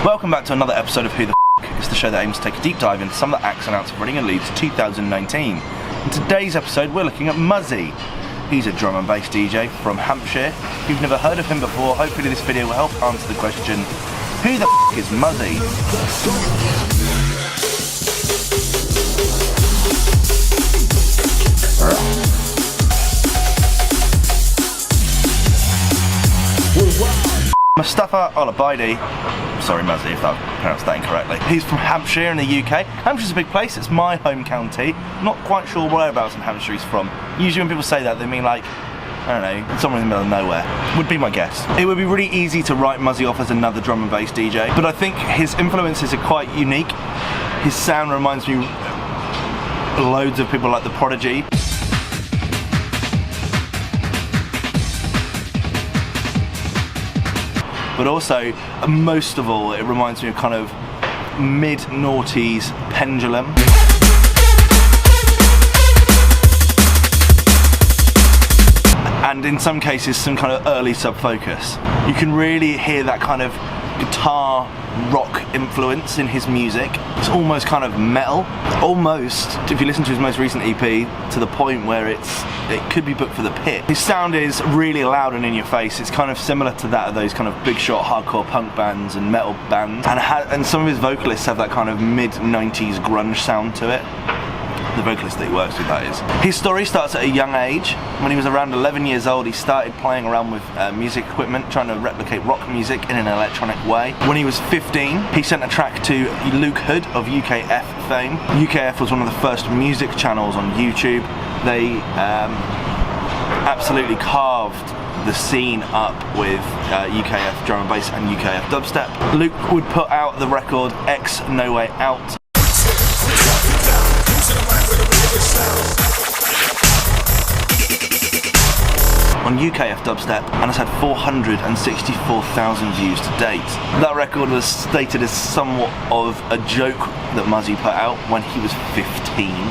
Welcome back to another episode of Who the F***. It's the show that aims to take a deep dive into some of the acts and outs of Reading Leeds 2019. In today's episode we're looking at Muzzy. He's a drum and bass DJ from Hampshire. If you've never heard of him before, hopefully this video will help answer the question, who the f*** is Muzzy? Mustafa Al-Abidi, sorry Muzzy if I pronounced that incorrectly. He's from Hampshire in the UK. Hampshire's a big place, it's my home county. Not quite sure whereabouts in Hampshire he's from. Usually when people say that they mean like, I don't know, somewhere in the middle of nowhere. Would be my guess. It would be really easy to write Muzzy off as another drum and bass DJ, but I think his influences are quite unique. His sound reminds me loads of people like The Prodigy. But also, most of all, it reminds me of kind of mid-noughties Pendulum. And in some cases, some kind of early Sub Focus. You can really hear that kind of guitar rock influence in his music. It's almost kind of metal. Almost, if you listen to his most recent EP, to the point where it could be booked for the pit. His sound is really loud and in your face. It's kind of similar to that of those kind of big shot hardcore punk bands and metal bands. And some of his vocalists have that kind of mid-90s grunge sound to it. The vocalist that he works with, that is. His story starts at a young age. When he was around 11 years old, he started playing around with music equipment, trying to replicate rock music in an electronic way. When he was 15, he sent a track to Luke Hood of UKF fame. UKF was one of the first music channels on YouTube. They absolutely carved the scene up with UKF drum and bass and UKF dubstep. Luke would put out the record X No Way Out. On UKF dubstep, and has had 464,000 views to date. That record was stated as somewhat of a joke that Muzzy put out when he was 15.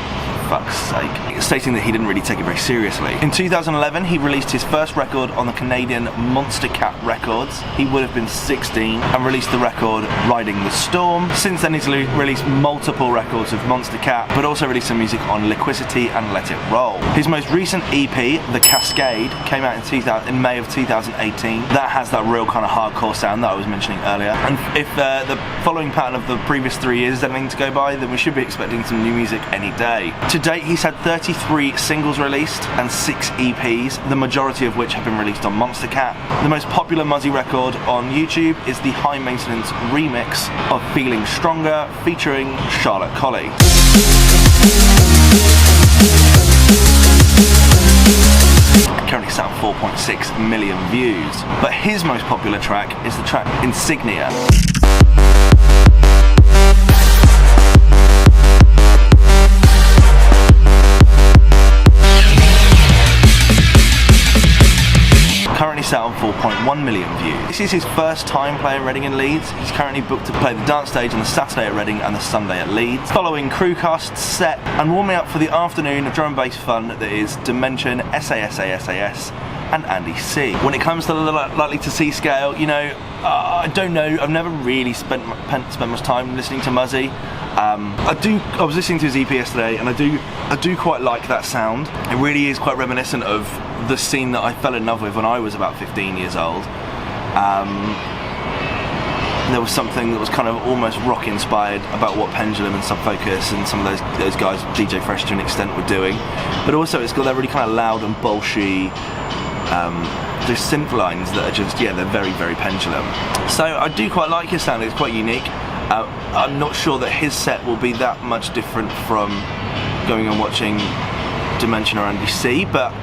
Fuck's sake. Stating that he didn't really take it very seriously. In 2011, he released his first record on the Canadian Monster Cat Records. He would have been 16 and released the record Riding the Storm. Since then, he's released multiple records of Monster Cat, but also released some music on Liquidity and Let It Roll. His most recent EP, The Cascade, came out in May of 2018. That has that real kind of hardcore sound that I was mentioning earlier. And if the following pattern of the previous 3 years is anything to go by, then we should be expecting some new music any day. To date, he's had 33 singles released and 6 EPs, the majority of which have been released on Monster Cat. The most popular Muzzy record on YouTube is the high maintenance remix of Feeling Stronger featuring Charlotte Colley. Currently sat on 4.6 million views, but his most popular track is the track Insignia. Currently sat on 4.1 million views. This is his first time playing Reading and Leeds. He's currently booked to play the dance stage on the Saturday at Reading and the Sunday at Leeds. Following crewcast, set and warming up for the afternoon of drum and bass fun that is Dimension, SAS, and Andy C. When it comes to the likely to see scale, you know, I don't know, I've never really spent much time listening to Muzzy. I was listening to his EP yesterday and I do quite like that sound. It really is quite reminiscent of the scene that I fell in love with when I was about 15 years old. There was something that was kind of almost rock inspired about what Pendulum and Sub Focus and some of those guys, DJ Fresh to an extent, were doing. But also it's got that really kind of loud and bolshy those synth lines that are just, yeah, they're very, very Pendulum. So I do quite like his sound, it's quite unique. I'm not sure that his set will be that much different from going and watching Dimension or Andy C, but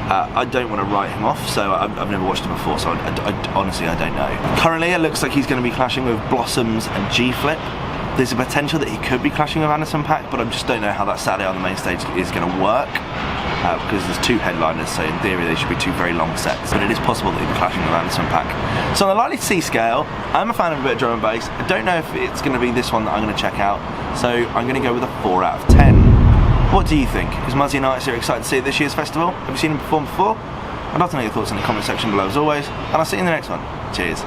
I don't want to write him off, so I've never watched him before, so honestly I don't know. Currently it looks like he's going to be clashing with Blossoms and G-Flip. There's a potential that he could be clashing with Anderson .Paak, but I just don't know how that Saturday on the main stage is going to work. Because there's 2 headliners, so in theory they should be 2 very long sets, but it is possible that he'll be clashing with Anderson .Paak. So on the likely to see scale, I'm a fan of a bit of drum and bass. I don't know if it's going to be this one that I'm going to check out, so I'm going to go with a 4 out of 10. What do you think? Is Muzzy and I so excited to see at this year's festival? Have you seen him perform before? I'd love to know your thoughts in the comment section below as always, and I'll see you in the next one. Cheers.